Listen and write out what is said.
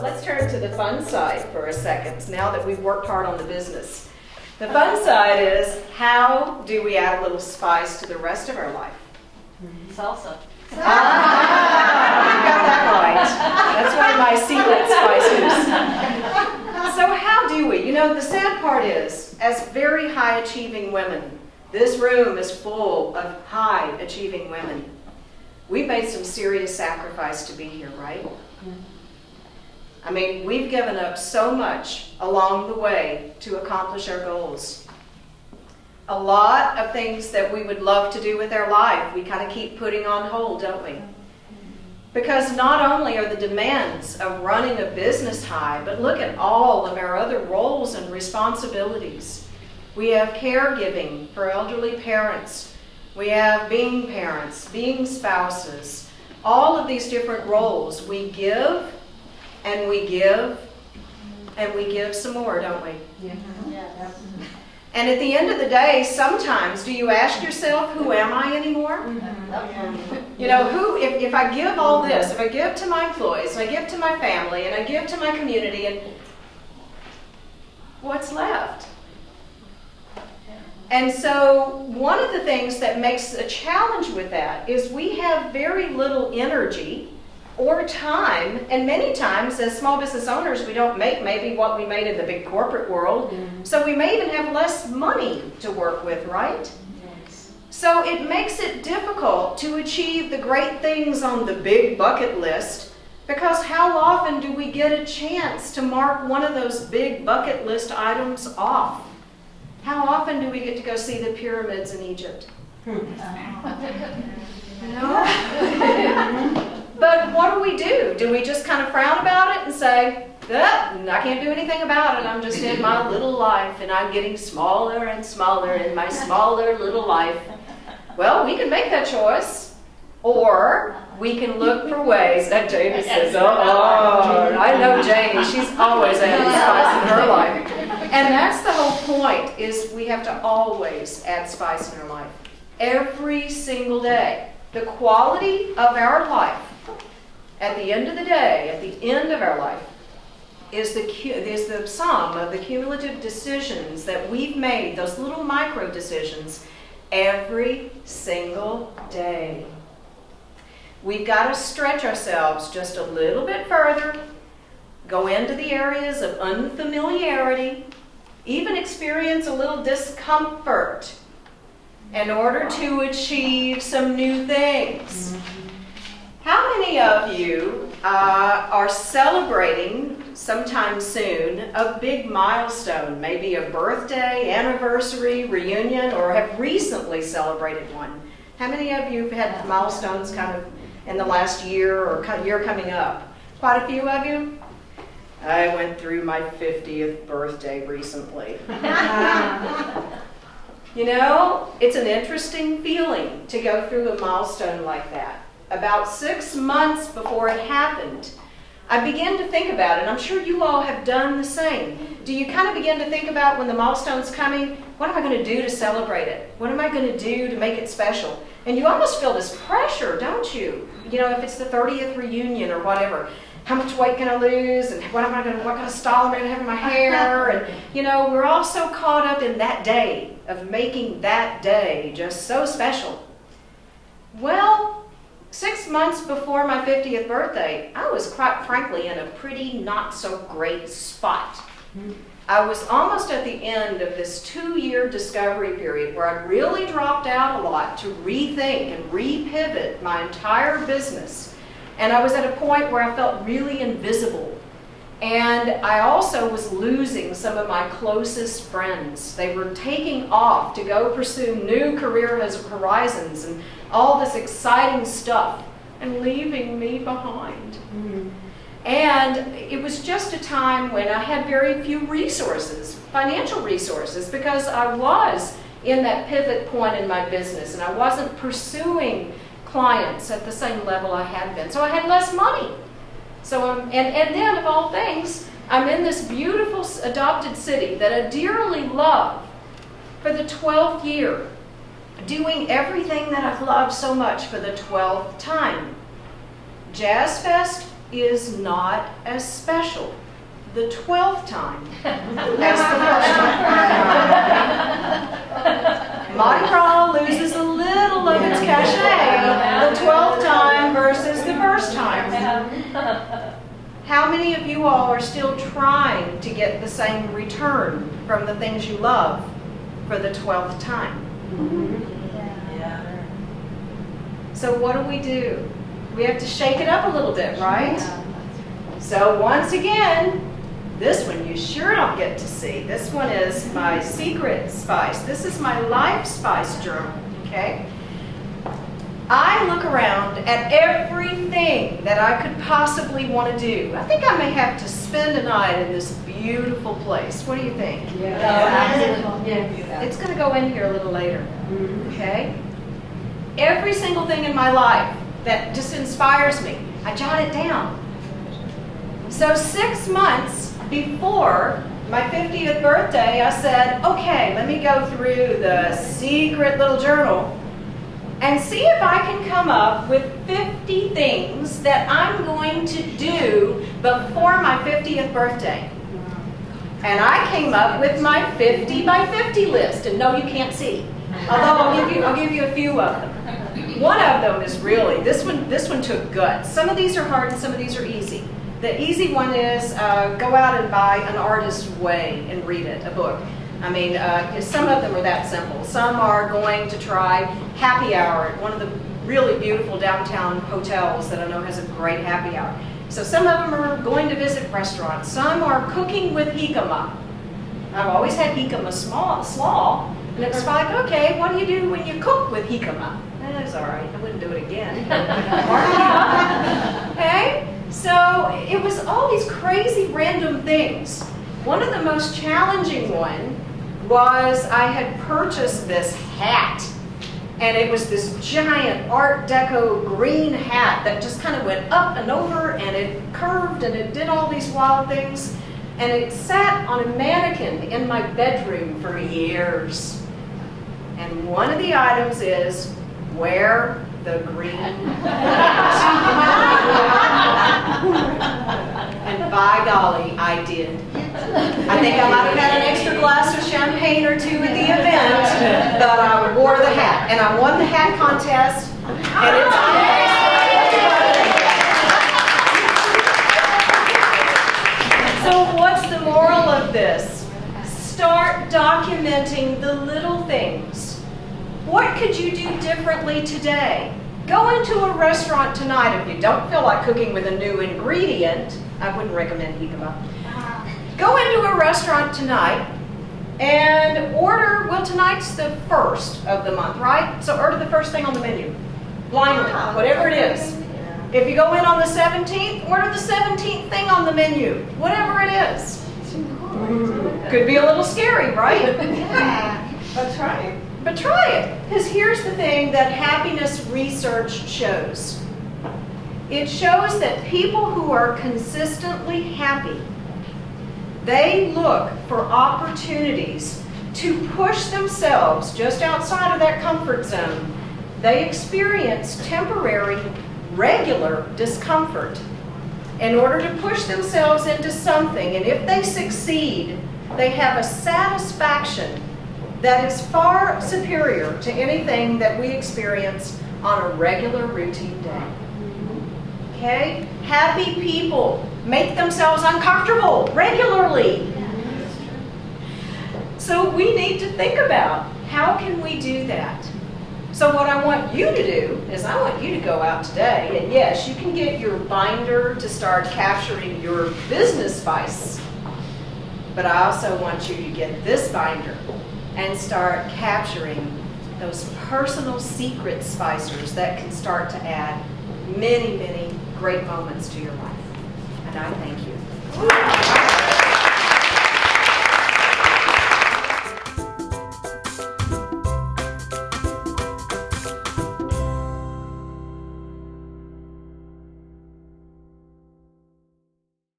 let's turn to the fun side for a second, now that we've worked hard on the business. The fun side is, how do we add a little spice to the rest of our life? Salsa. You got that right. That's one of my secret spices. So how do we? You know, the sad part is, as very high-achieving women, this room is full of high-achieving women. We've made some serious sacrifice to be here, right? I mean, we've given up so much along the way to accomplish our goals. A lot of things that we would love to do with our life, we kind of keep putting on hold, don't we? Because not only are the demands of running a business high, but look at all of our other roles and responsibilities. We have caregiving for elderly parents. We have being parents, being spouses. All of these different roles. We give, and we give, and we give some more, don't we? Yeah. And at the end of the day, sometimes, do you ask yourself, who am I anymore? You know, who, if I give all this, if I give to my employees, and I give to my family, and I give to my community, and what's left? And so one of the things that makes a challenge with that is we have very little energy or time, and many times as small business owners we don't make maybe what we made in the big corporate world, so we may even have less money to work with, right? Yes. So it makes it difficult to achieve the great things on the big bucket list, because how often do we get a chance to mark one of those big bucket list items off? How often do we get to go see the pyramids in Egypt? You know? But what do? Do we just kind of frown about it and say, I can't do anything about it, I'm just in my little life and I'm getting smaller and smaller in my smaller little life? Well, we can make that choice, or we can look for ways. That Jamie says, oh, I know Jamie, she's always adding spice in her life. And that's the whole point, is we have to always add spice in our life. Every single day. The quality of our life, at the end of the day, at the end of our life, is the sum of the cumulative decisions that we've made, those little micro decisions, every single day. We've got to stretch ourselves just a little bit further, go into the areas of unfamiliarity, even experience a little discomfort in order to achieve some new things. How many of you are celebrating sometime soon a big milestone, maybe a birthday, anniversary, reunion, or have recently celebrated one? How many of you have had milestones kind of in the last year or year coming up? Quite a few of you? I went through my 50th birthday recently. You know, it's an interesting feeling to go through a milestone like that. About 6 months before it happened, I began to think about it, and I'm sure you all have done the same. Do you kind of begin to think about when the milestone's coming, what am I going to do to celebrate it? What am I going to do to make it special? And you almost feel this pressure, don't you? You know, if it's the 30th reunion or whatever. How much weight can I lose? And what kind of style am I going to have in my hair? And, you know, we're all so caught up in that day, of making that day just so special. Well, 6 months before my 50th birthday, I was quite frankly in a pretty not so great spot. I was almost at the end of this 2-year discovery period where I really dropped out a lot to rethink and repivot my entire business. And I was at a point where I felt really invisible. And I also was losing some of my closest friends. They were taking off to go pursue new career horizons and all this exciting stuff, and leaving me behind. And it was just a time when I had very few resources, financial resources, because I was in that pivot point in my business and I wasn't pursuing clients at the same level I had been. So I had less money. So and then, of all things, I'm in this beautiful adopted city that I dearly love for the 12th year, doing everything that I've loved so much for the 12th time. Jazz Fest, is not as special the 12th time as the first time. Mardi Gras loses a little of its cachet the 12th time versus the first time. How many of you all are still trying to get the same return from the things you love for the 12th time? So what do? We have to shake it up a little bit, right? So once again, this one you sure don't get to see. This one is my secret spice. This is my life spice journal, okay? I look around at everything that I could possibly want to do. I think I may have to spend a night in this beautiful place. What do you think? Yeah. It's going to go in here a little later, okay? Every single thing in my life that just inspires me, I jot it down. So 6 months before my 50th birthday, I said, okay, let me go through the secret little journal and see if I can come up with 50 things that I'm going to do before my 50th birthday. And I came up with my 50 by 50 list, and no, you can't see. Although I'll give you a few of them. One of them is really, this one took guts. Some of these are hard and some of these are easy. The easy one is go out and buy An Artist's Way and read it, a book. I mean, some of them are that simple. Some are going to try happy hour at one of the really beautiful downtown hotels that I know has a great happy hour. So some of them are going to visit restaurants. Some are cooking with jicama. I've always had jicama slaw, and it's like, okay, what do you do when you cook with jicama? That's all right, I wouldn't do it again. Okay? So it was all these crazy random things. One of the most challenging one was I had purchased this hat. And it was this giant Art Deco green hat that just kind of went up and over, and it curved and it did all these wild things. And it sat on a mannequin in my bedroom for years. And one of the items is, wear the green hat. And by golly, I did. I think I might have had an extra glass of champagne or two at the event, but I wore the hat. And I won the hat contest, and it's So what's the moral of this? Start documenting the little things. What could you do differently today? Go into a restaurant tonight. If you don't feel like cooking with a new ingredient, I wouldn't recommend jicama. Go into a restaurant tonight and order, well, tonight's the 1st of the month, right? So order the first thing on the menu, blindly, whatever it is. If you go in on the 17th, order the 17th thing on the menu, whatever it is. Could be a little scary, right? Yeah, but try it. But try it, because here's the thing that happiness research shows. It shows that people who are consistently happy, they look for opportunities to push themselves just outside of that comfort zone. They experience temporary, regular discomfort in order to push themselves into something. And if they succeed, they have a satisfaction that is far superior to anything that we experience on a regular routine day. Okay? Happy people make themselves uncomfortable regularly. So we need to think about, how can we do that? So what I want you to do is I want you to go out today, and yes, you can get your binder to start capturing your business spice, but I also want you to get this binder and start capturing those personal secret spicers that can start to add many, many great moments to your life. And I thank you.